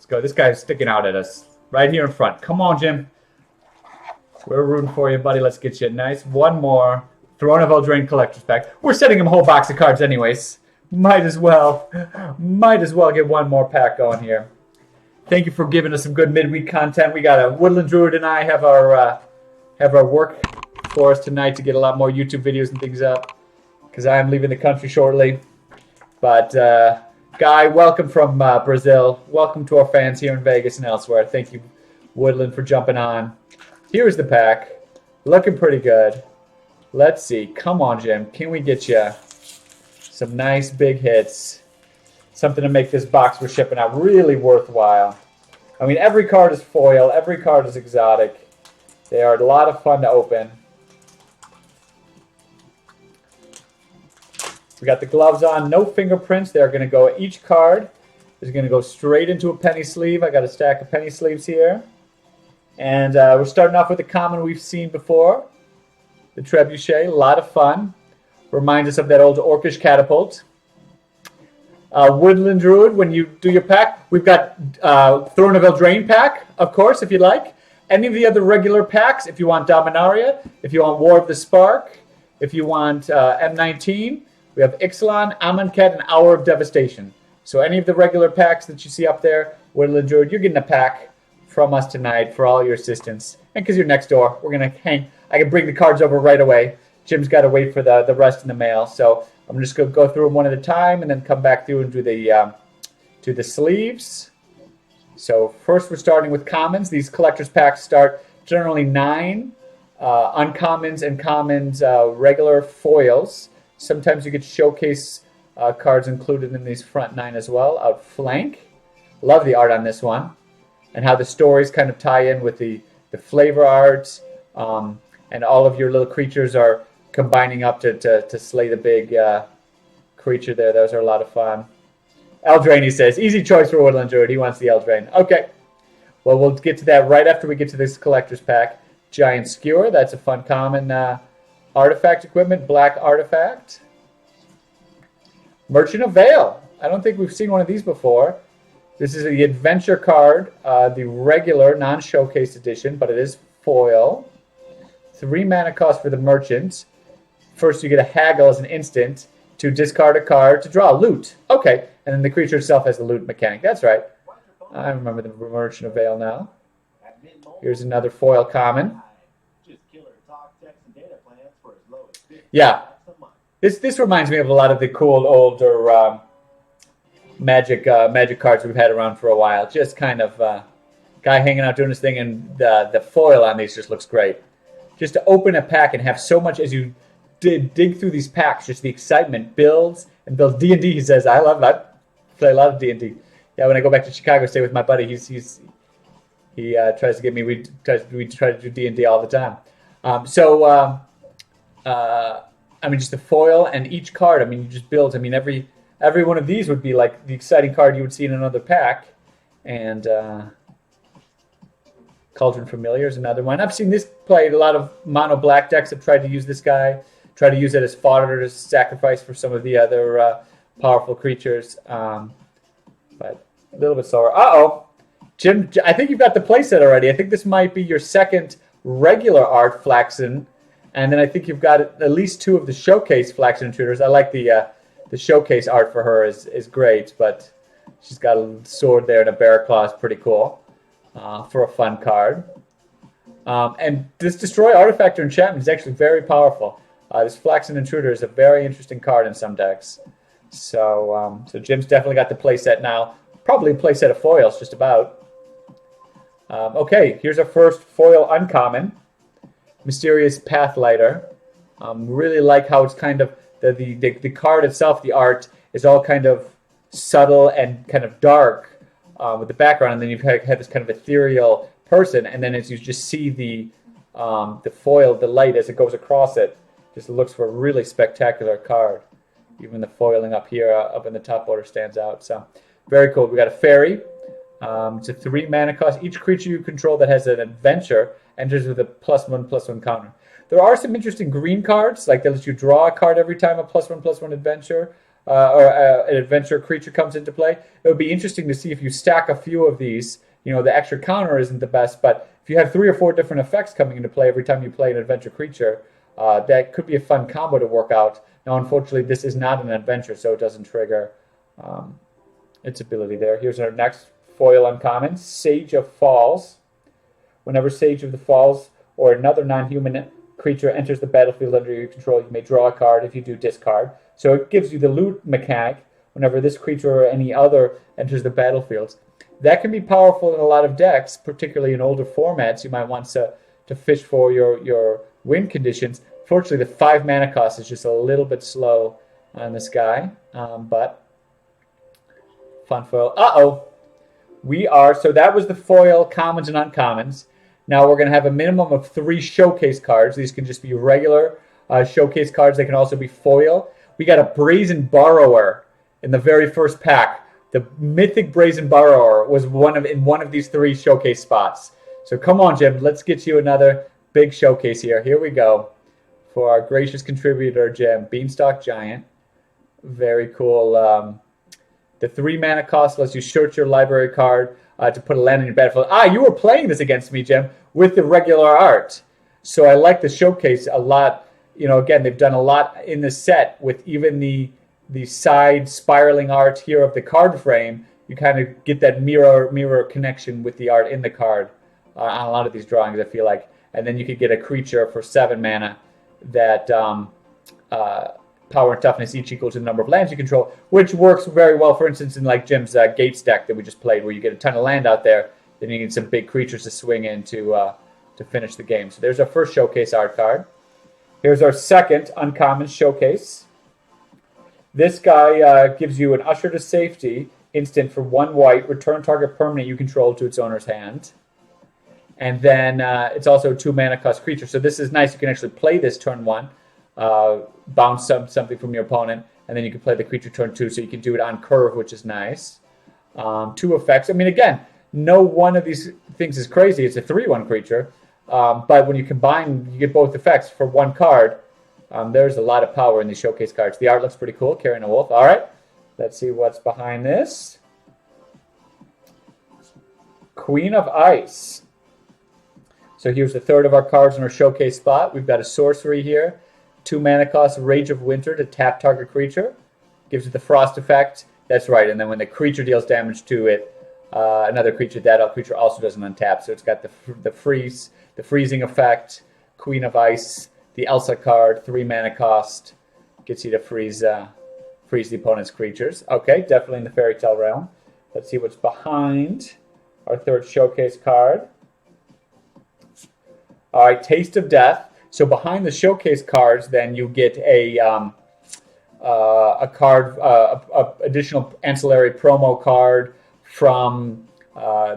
go. This guy's sticking out at us right here in front. Come on, Jim. We're rooting for you, buddy. Let's get you a nice one more Throne of Eldraine collector's pack. We're sending him a whole box of cards anyways. Might as well get one more pack going here. Thank you for giving us some good midweek content. We got a Woodland Druid and I have our work for us tonight to get a lot more YouTube videos and things up because I am leaving the country shortly. But Guy, welcome from Brazil. Welcome to our fans here in Vegas and elsewhere. Thank you, Woodland, for jumping on. Here's the pack. Looking pretty good. Let's see. Come on, Jim. Can we get you some nice big hits? Something to make this box we're shipping out really worthwhile. I mean, every card is foil. Every card is exotic. They are a lot of fun to open. We got the gloves on. No fingerprints. They're going to go, each card is going to go straight into a penny sleeve. I got a stack of penny sleeves here. And we're starting off with a common we've seen before. The Trebuchet. A lot of fun. Reminds us of that old Orcish Catapult. Woodland Druid, when you do your pack, we've got Throne of Eldraine pack, of course, if you like. Any of the other regular packs, if you want Dominaria, if you want War of the Spark, if you want M19, we have Ixalan, Amonkhet, and Hour of Devastation. So any of the regular packs that you see up there, Woodland Druid, you're getting a pack from us tonight for all your assistance. And because you're next door, we're going to hang. I can bring the cards over right away. Jim's got to wait for the rest in the mail. So I'm just going to go through them one at a time and then come back through and do the sleeves. So first we're starting with commons. These collector's packs start generally 9 uncommons and commons, regular foils. Sometimes you get showcase cards included in these front 9 as well. Outflank. Love the art on this one. And how the stories kind of tie in with the flavor art. And all of your little creatures are combining up to slay the big creature there. Those are a lot of fun. Eldraine, he says. Easy choice for Woodland Druid. He wants the Eldraine. Okay. Well, we'll get to that right after we get to this collector's pack. Giant Skewer. That's a fun common artifact equipment. Black artifact. Merchant of Vale. I don't think we've seen one of these before. This is the adventure card. The regular non-showcase edition, but it is foil. 3 mana cost for the merchant. First, you get a haggle as an instant to discard a card to draw loot. Okay, and then the creature itself has the loot mechanic. That's right. I remember the Merchant of Vale now. Here's another foil common. Yeah, this reminds me of a lot of the cool older magic cards we've had around for a while. Just kind of guy hanging out doing his thing, and the foil on these just looks great. Just to open a pack and have so much as you dig through these packs, just the excitement builds and builds. D&D, he says, I love that. Play a lot of D&D. Yeah, when I go back to Chicago, stay with my buddy. He tries to get me. We try to do D&D all the time. I mean, just the foil and each card. I mean, you just build. I mean, every one of these would be like the exciting card you would see in another pack, and. Cauldron Familiar is another one. I've seen this played. A lot of mono black decks have tried to use this guy, try to use it as fodder to sacrifice for some of the other powerful creatures. But a little bit slower. Uh-oh. Jim, I think you've got the playset already. I think this might be your second regular art Flaxen, and then I think you've got at least 2 of the showcase Flaxen Intruders. I like the showcase art for her is great, but she's got a sword there and a bear claw is pretty cool. For a fun card. And this Destroy Artifact or Enchantment is actually very powerful. This Flaxen Intruder is a very interesting card in some decks. So Jim's definitely got the playset now. Probably a playset of foils, just about. Okay, here's our first foil uncommon. Mysterious Pathlighter. Really like how it's kind of, the card itself, the art, is all kind of subtle and kind of dark. With the background, and then you've had this kind of ethereal person, and then as you just see the foil, the light as it goes across it, just looks for a really spectacular card. Even the foiling up here, up in the top border, stands out. So very cool. We got a fairy. It's a 3 mana cost. Each creature you control that has an adventure enters with a +1/+1 counter. There are some interesting green cards, like they let you draw a card every time a +1/+1 adventure. or an adventure creature comes into play. It would be interesting to see if you stack a few of these. You know, the extra counter isn't the best, but if you have 3 or 4 different effects coming into play every time you play an adventure creature, that could be a fun combo to work out. Now, unfortunately, this is not an adventure, so it doesn't trigger its ability there. Here's our next foil uncommon, Sage of Falls. Whenever Sage of the Falls or another non-human creature enters the battlefield under your control, you may draw a card. If you do, discard. So it gives you the loot mechanic whenever this creature or any other enters the battlefield. That can be powerful in a lot of decks, particularly in older formats. You might want to fish for your win conditions. Fortunately, the 5 mana cost is just a little bit slow on this guy, but fun foil. So that was the foil commons and uncommons. Now we're going to have a minimum of 3 showcase cards. These can just be regular showcase cards. They can also be foil. We got a Brazen Borrower in the very first pack. The Mythic Brazen Borrower was in one of these 3 showcase spots. So come on, Jim. Let's get you another big showcase here. Here we go for our gracious contributor, Jim. Beanstalk Giant. Very cool. The 3 mana cost lets you search your library card to put a land on your battlefield. You were playing this against me, Jim, with the regular art. So I like the showcase a lot. You know, again, they've done a lot in the set with even the side spiraling art here of the card frame. You kind of get that mirror connection with the art in the card on a lot of these drawings, I feel like. And then you could get a creature for 7 mana that power and toughness each equal to the number of lands you control, which works very well, for instance, in like Jim's Gates deck that we just played, where you get a ton of land out there, then you need some big creatures to swing in to finish the game. So there's our first showcase art card. Here's our second uncommon showcase. This guy gives you an Usher to Safety instant for 1 white, return target permanent you control to its owner's hand. And then it's also a 2 mana cost creature. So this is nice. You can actually play this turn 1. Bounce something from your opponent, and then you can play the creature turn 2, so you can do it on curve, which is nice. 2 effects. I mean, again, no one of these things is crazy. It's a 3/1 creature, but when you combine, you get both effects for 1 card. There's a lot of power in these showcase cards. The art looks pretty cool, carrying a wolf. All right, let's see what's behind this. Queen of Ice. So here's the third of our cards in our showcase spot. We've got a sorcery here. 2 mana cost, Rage of Winter to tap target creature. Gives it the frost effect. That's right. And then when the creature deals damage to it, another creature, that creature also doesn't untap. So it's got the freezing effect, Queen of Ice, the Elsa card, 3 mana cost. Gets you to freeze the opponent's creatures. Okay, definitely in the fairy tale realm. Let's see what's behind our third showcase card. All right, Taste of Death. So behind the showcase cards, then you get a card, additional ancillary promo card from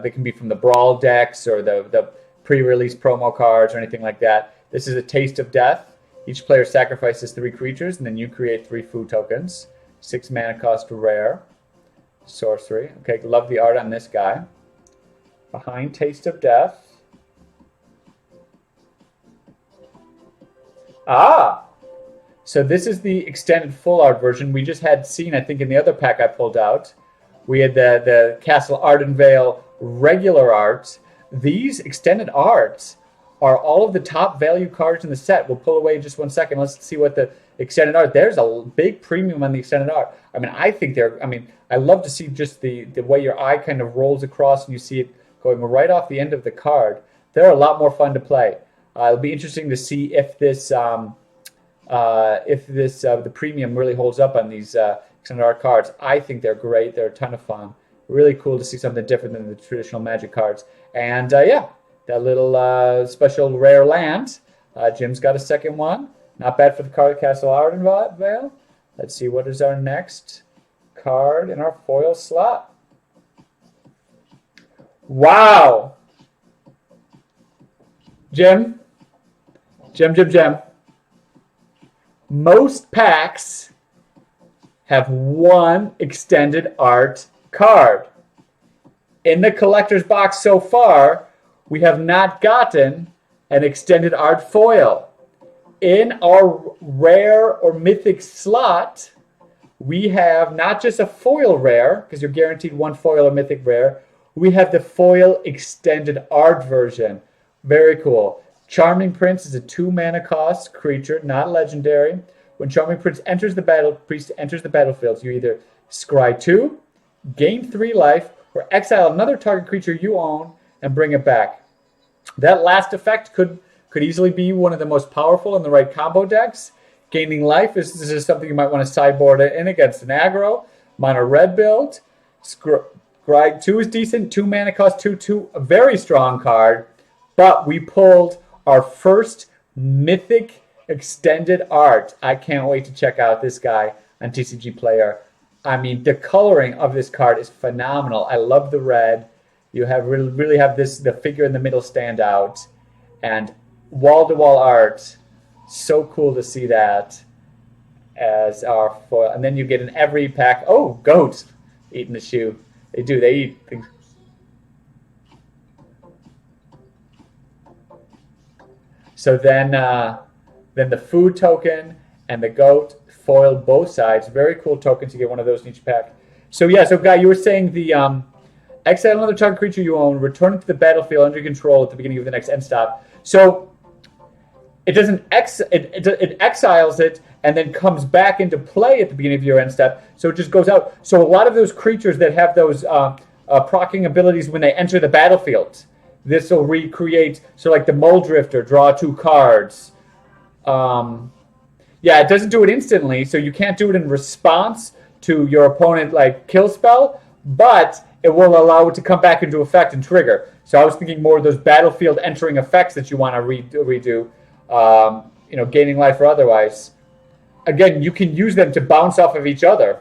they can be from the Brawl decks or the pre-release promo cards or anything like that. This is a Taste of Death. Each player sacrifices 3 creatures, and then you create 3 food tokens. 6 mana cost rare. Sorcery. Okay, love the art on this guy. Behind Taste of Death. So this is the extended full art version. We just had seen, I think, in the other pack I pulled out. We had the Castle Ardenvale regular art. These extended arts are all of the top value cards in the set. We'll pull away in just 1 second. Let's see what the extended art. There's a big premium on the extended art. I mean, I love to see just the way your eye kind of rolls across and you see it going right off the end of the card. They're a lot more fun to play. It'll be interesting to see if the premium really holds up on these extended art cards. I think they're great. They're a ton of fun. Really cool to see something different than the traditional Magic cards. And that little special rare land. Jim's got a second one. Not bad for the card Castle Ardenvale. Let's see, what is our next card in our foil slot? Wow! Jim. Most packs have 1 extended art card. In the collector's box so far, we have not gotten an extended art foil. In our rare or mythic slot, we have not just a foil rare, because you're guaranteed one foil or mythic rare, we have the foil extended art version. Very cool. Charming Prince is a 2 mana cost creature, not legendary. When Charming Prince enters the battlefield, you either scry 2, gain 3 life, or exile another target creature you own and bring it back. That last effect could easily be one of the most powerful in the right combo decks. Gaining life is something you might want to sideboard in against an aggro. Mono red build. Scry 2 is decent. 2 mana cost 2/2. A very strong card. But we pulled our first mythic extended art. I can't wait to check out this guy on TCG Player. I mean, the coloring of this card is phenomenal. I love the red. You have really have the figure in the middle stand out, and wall-to-wall art. So cool to see that as our foil. And then you get in every pack. Oh, goats eating the shoe. They do. They eat things. So then the food token and the goat foil both sides. Very cool tokens. You get one of those in each pack. So yeah, so Guy, you were saying the exile another target creature you own, return it to the battlefield under your control at the beginning of the next end stop. So it doesn't it exiles it and then comes back into play at the beginning of your end step. So it just goes out. So a lot of those creatures that have those proccing abilities when they enter the battlefield, this will recreate. So like the Mole Drifter, draw 2 cards. Yeah, it doesn't do it instantly, so you can't do it in response to your opponent like kill spell, but it will allow it to come back into effect and trigger. So I was thinking more of those battlefield entering effects that you want to redo, gaining life or otherwise. Again, you can use them to bounce off of each other,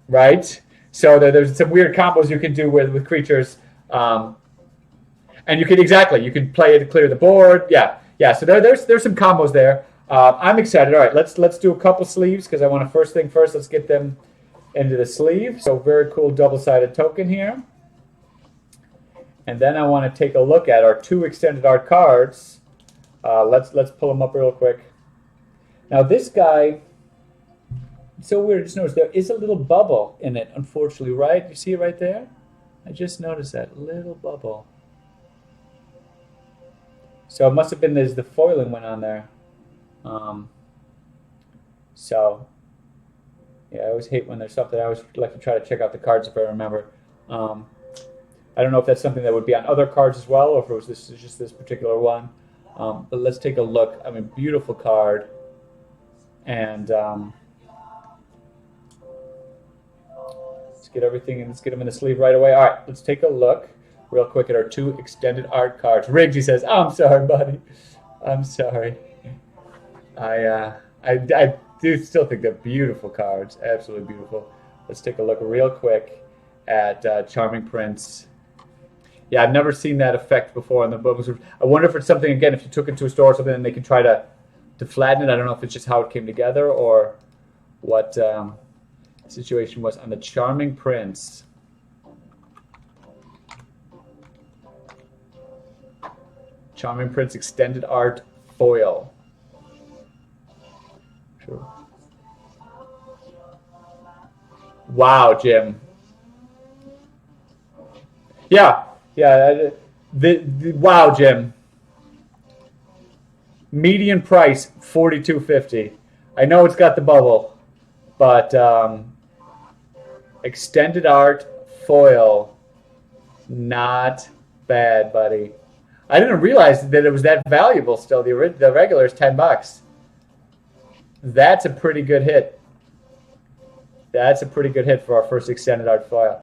right? So there's some weird combos you can do with creatures, and you can play it to clear the board. Yeah. So there's some combos there. I'm excited. All right, let's do a couple sleeves because I want to first. Let's get them into the sleeve. So very cool double-sided token here. And then I want to take a look at our 2 extended art cards. Let's pull them up real quick. Now this guy, it's so weird. Just notice there is a little bubble in it, unfortunately, right? You see it right there? I just noticed that little bubble. So it must have been the foiling went on there. So yeah, I always hate when there's something. I always like to try to check out the cards if I remember. I don't know if that's something that would be on other cards as well, or if it was just this particular one. But let's take a look. I mean, beautiful card, and let's get everything and let's get them in the sleeve right away. All right, let's take a look real quick at our 2 extended art cards. Riggsy says, "Oh, I'm sorry, buddy. I'm sorry." I do still think they're beautiful cards, absolutely beautiful. Let's take a look real quick at Charming Prince. Yeah, I've never seen that effect before in the books. I wonder if it's something, again, if you took it to a store or something and they could try to flatten it. I don't know if it's just how it came together or what the situation was on the Charming Prince. Charming Prince extended art foil. Sure. Wow, Jim. Yeah. Wow, Jim. Median price $42.50. I know it's got the bubble, but extended art foil, not bad, buddy. I didn't realize that it was that valuable. Still, the regular is $10. That's a pretty good hit. That's a pretty good hit for our first extended art foil.